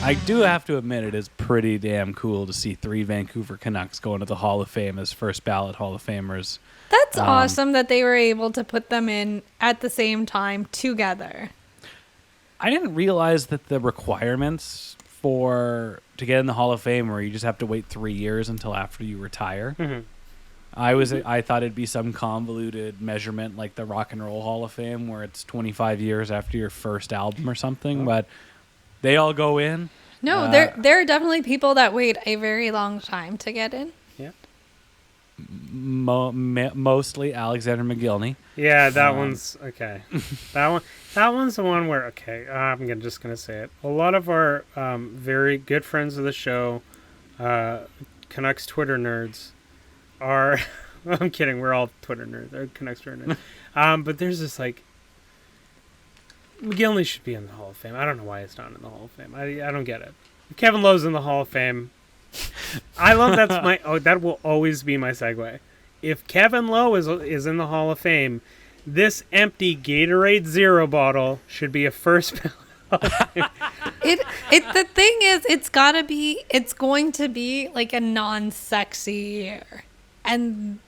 I do have to admit it is pretty damn cool to see 3 Vancouver Canucks go into the Hall of Fame as first ballot Hall of Famers. That's awesome that they were able to put them in at the same time together. I didn't realize that the requirements to get in the Hall of Fame were you just have to wait 3 years until after you retire. Mm-hmm. I thought it'd be some convoluted measurement like the Rock and Roll Hall of Fame where it's 25 years after your first album or something, but they all go in. No, there are definitely people that wait a very long time to get in. Yeah. Mostly Alexander McGillney. Yeah, that one's okay. That one's the one where I'm just gonna say it. A lot of our very good friends of the show, Canucks Twitter nerds, are. I'm kidding. We're all Twitter nerds. They're Canucks Twitter nerds. But there's this like. McGillney should be in the Hall of Fame. I don't know why it's not in the Hall of Fame. I don't get it. Kevin Lowe's in the Hall of Fame. I love that will always be my segue. If Kevin Lowe is in the Hall of Fame, this empty Gatorade Zero bottle should be a first ballot. The thing is, it's going to be like a non-sexy year, and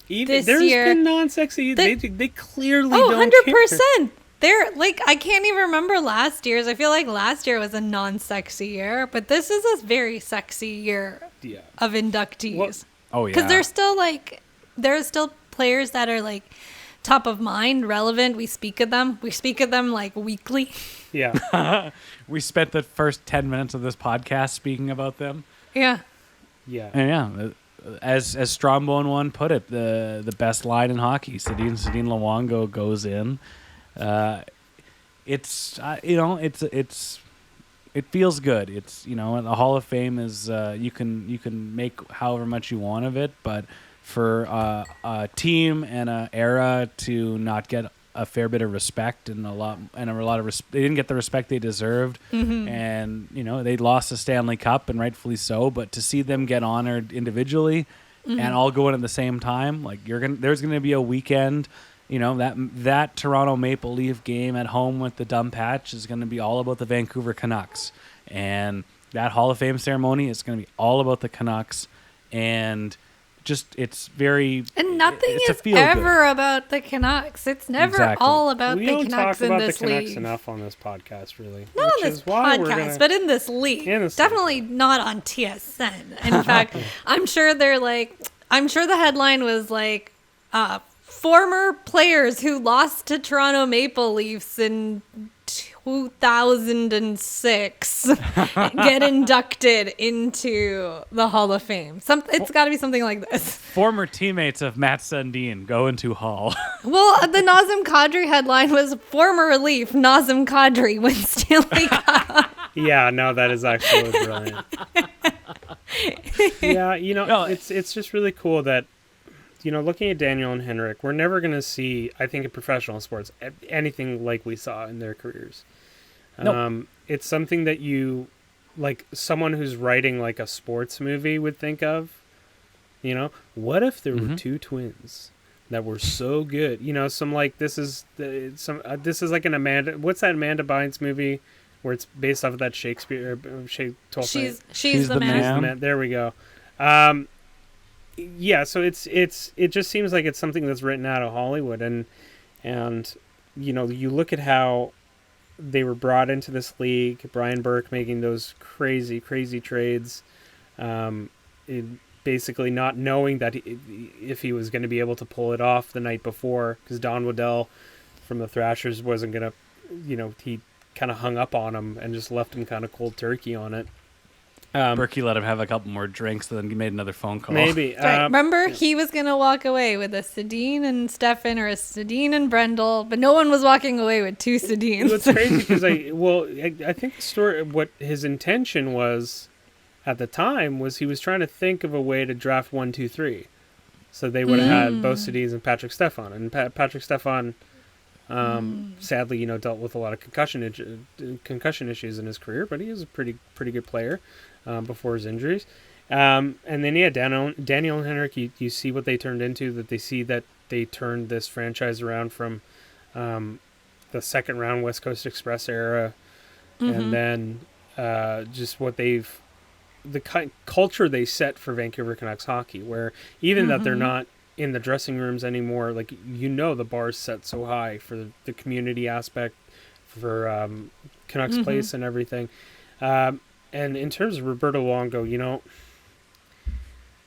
There's been non-sexy. They clearly don't 100%. They're like, I can't even remember last year's. I feel like last year was a non-sexy year, but this is a very sexy year of inductees. Oh yeah, because there's still players that are like top of mind, relevant. We speak of them like weekly. Yeah. We spent the first 10 minutes of this podcast speaking about them. Yeah. Yeah. And as Strombone one put it, the best line in hockey, Sedin Luongo goes in. It feels good. It's, the Hall of Fame is, you can make however much you want of it, but for a team and a era to not get a fair bit of respect and a lot of they didn't get the respect they deserved, and they lost the Stanley Cup, and rightfully so. But to see them get honored individually and all go in at the same time, like there's gonna be a weekend. That Toronto Maple Leaf game at home with the dumb patch is going to be all about the Vancouver Canucks. And that Hall of Fame ceremony is going to be all about the Canucks. And it's very... And nothing is ever about the Canucks. It's never all about the Canucks in this league. We don't talk about the Canucks enough on this podcast, really. Not on this podcast, but in this league. Definitely not on TSN. In fact, I'm sure the headline was like... former players who lost to Toronto Maple Leafs in 2006 get inducted into the Hall of Fame. It's got to be something like this. Former teammates of Matt Sundin go into Hall. Well, the Nazem Kadri headline was former Leaf Nazem Kadri wins Stanley Cup. Yeah, no, that is actually brilliant. Yeah, it's just really cool that looking at Daniel and Henrik, we're never going to see, I think, in professional sports, anything like we saw in their careers. Nope. It's something that you, like, someone who's writing, like, a sports movie would think of. What if there were two twins that were so good? This is like an Amanda, what's that Amanda Bynes movie where it's based off of that Shakespeare, She's the man. There we go. Yeah, so it just seems like it's something that's written out of Hollywood, and you look at how they were brought into this league. Brian Burke making those crazy trades, basically not knowing that if he was going to be able to pull it off the night before, because Don Waddell from the Thrashers wasn't going to, he kind of hung up on him and just left him kind of cold turkey on it. Berkey let him have a couple more drinks, then he made another phone call. Maybe. Right. Remember, he was going to walk away with a Sedin and Stefan or a Sedin and Brendel, but no one was walking away with two Sedins. It's crazy because I think the story, what his intention was at the time was he was trying to think of a way to draft 1, 2, 3. So they would have had both Sedins and Patrick Stefan. And Patrick Stefan, sadly, dealt with a lot of concussion issues in his career, but he was a pretty good player. Before his injuries. And then, Daniel and Henrik, you see what they turned into, that they see that they turned this franchise around from the second round West Coast Express era. And then just what they've, the culture they set for Vancouver Canucks hockey, where even that they're not in the dressing rooms anymore, like, the bar's set so high for the community aspect, for Canucks Place and everything. And in terms of Roberto Luongo,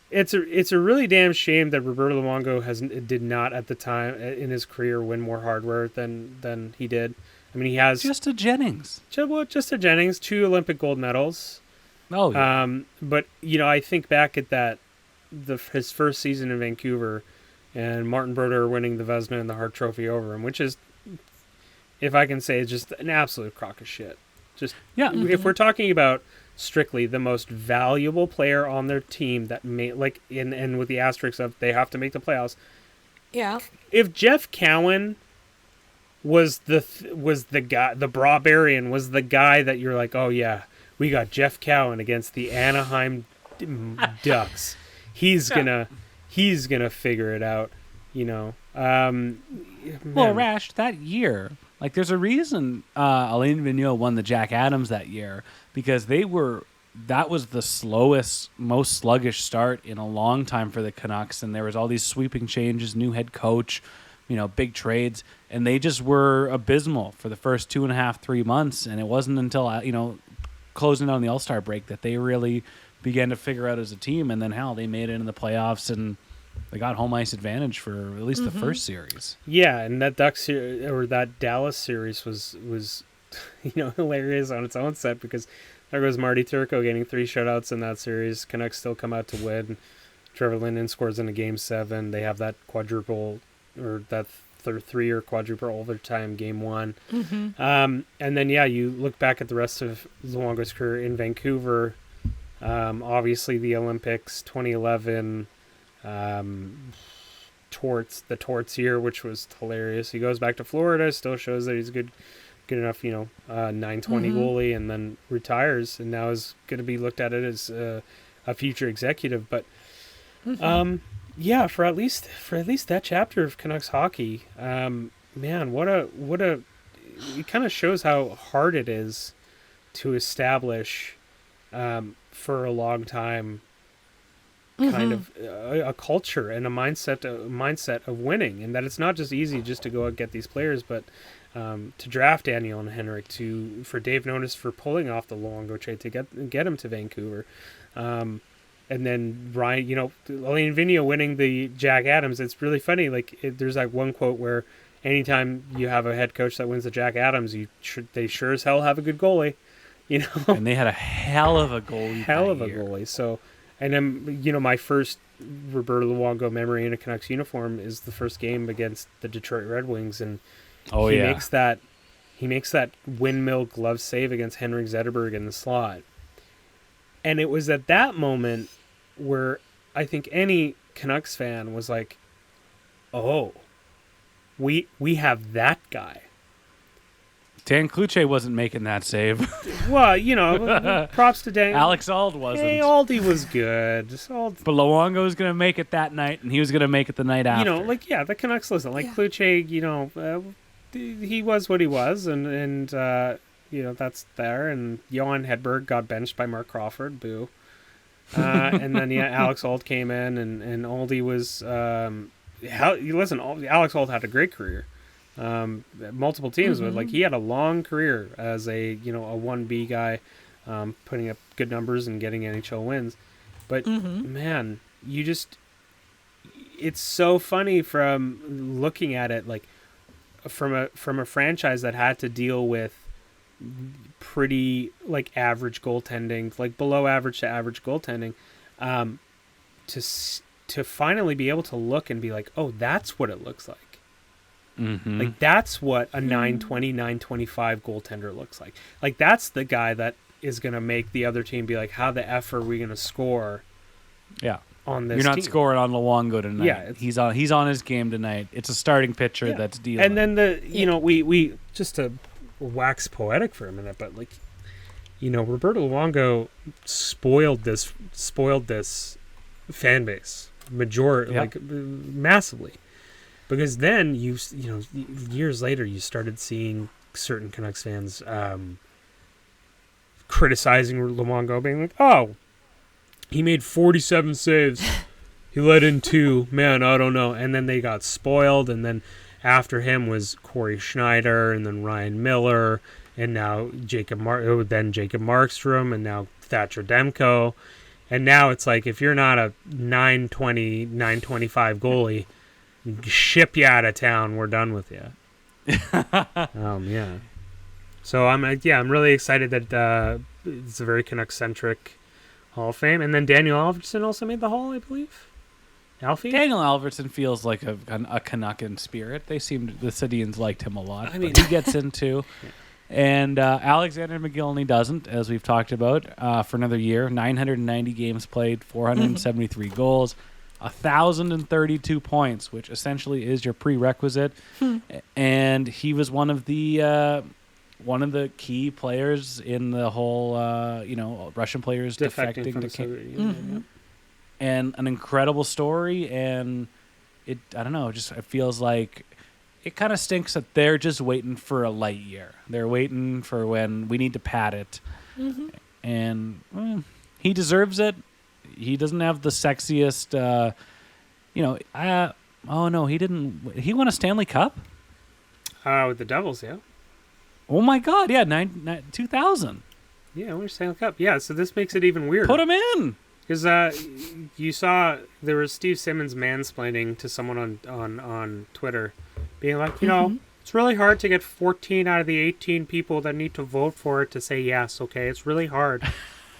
it's a really damn shame that Roberto Luongo did not at the time in his career win more hardware than he did. I mean, he has just a Jennings, 2 Olympic gold medals. Oh, yeah. But I think back at his first season in Vancouver, and Martin Brodeur winning the Vezina and the Hart Trophy over him, which is, if I can say, just an absolute crock of shit. Just if we're talking about strictly the most valuable player on their team that may and with the asterisk of they have to make the playoffs. Yeah. If Jeff Cowan was the guy, the Brawbarian was the guy that you're like, oh yeah, we got Jeff Cowan against the Anaheim Ducks. He's gonna figure it out, Well, Rash, that year, there's a reason Alain Vigneault won the Jack Adams that year, because that was the slowest, most sluggish start in a long time for the Canucks, and there was all these sweeping changes, new head coach, big trades, and they just were abysmal for the first 2.5, 3 months, and it wasn't until closing on the All-Star break that they really began to figure out as a team, and then they made it in the playoffs, and they got home ice advantage for at least the first series. Yeah, and that that Dallas series was hilarious on its own set, because there goes Marty Turco getting 3 shutouts in that series. Canucks still come out to win. Trevor Linden scores in a Game 7. They have that quadruple, or that 3 or quadruple overtime Game 1. And then you look back at the rest of Luongo's career in Vancouver. Obviously the Olympics, 2011, the Torts year, which was hilarious. He goes back to Florida, still shows that he's good enough, 920 goalie, and then retires, and now is going to be looked at it as a future executive. But for at least that chapter of Canucks hockey, man, what a it kind of shows how hard it is to establish for a long time kind of a culture and a mindset of winning, and that it's not just easy just to go and get these players, but to draft Daniel and Henrik, for Dave Notice for pulling off the Luongo trade to get him to Vancouver, and then Ryan, Alain Vigneault winning the Jack Adams. It's really funny. There's one quote where anytime you have a head coach that wins the Jack Adams, they sure as hell have a good goalie, And they had a hell of a goalie. So. And then, my first Roberto Luongo memory in a Canucks uniform is the first game against the Detroit Red Wings, and he makes that windmill glove save against Henrik Zetterberg in the slot. And it was at that moment where I think any Canucks fan was like, "Oh, we have that guy." Dan Kluche wasn't making that save. Well, props to Dan. Alex Auld wasn't. Hey, Aldi was good. But Luongo was going to make it that night, and he was going to make it the night after. The Canucks, listen, Kluche, he was what he was, and that's there. And Johan Hedberg got benched by Mark Crawford, boo. And then, Alex Auld came in, and Aldi was, Alex Auld had a great career. Multiple teams, but he had a long career as a 1B guy, putting up good numbers and getting NHL wins. But man, it's so funny from looking at it from a franchise that had to deal with pretty average goaltending, below average to average goaltending, to finally be able to look and be like, oh, that's what it looks like. That's what a 920, 925 goaltender looks like. That's the guy that is going to make the other team be like, how the F are we going to score? Yeah. On this You're not team? Scoring on Luongo tonight. Yeah. He's on his game tonight. It's a starting pitcher that's dealing. And then we just to wax poetic for a minute, but Roberto Luongo spoiled this fan base massively. Because then years later, you started seeing certain Canucks fans criticizing Luongo, being like, "Oh, he made 47 saves. He let in 2. Man, I don't know." And then they got spoiled, and then after him was Corey Schneider, and then Ryan Miller, and now Jacob Markstrom, and now Thatcher Demko. And now it's like, if you're not a 920, 925 goalie, ship you out of town. We're done with you. Yeah. So I'm really excited that it's a very Canuck-centric Hall of Fame. And then Daniel Alfredsson also made the Hall, I believe. Alfie? Daniel Alfredsson feels like a Canuck in spirit. The Sedins liked him a lot. I mean, he gets into. Yeah. And Alexander McGillney doesn't, as we've talked about, for another year. 990 games played, 473 goals, 1,032 points, which essentially is your prerequisite. And he was one of the key players in the whole, Russian players defecting to Canada. And an incredible story, and it feels like it kind of stinks that they're just waiting for a light year. They're waiting for when we need to pad it. And he deserves it. He doesn't have the sexiest, oh no, he didn't. He won a Stanley Cup? With the Devils, yeah. Oh my God, yeah, 2000. Yeah, won a Stanley Cup. Yeah, so this makes it even weirder. Put him in. Because you saw there was Steve Simmons mansplaining to someone on Twitter, being like, it's really hard to get 14 out of the 18 people that need to vote for it to say yes, okay? It's really hard.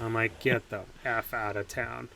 I'm like, get the F out of town.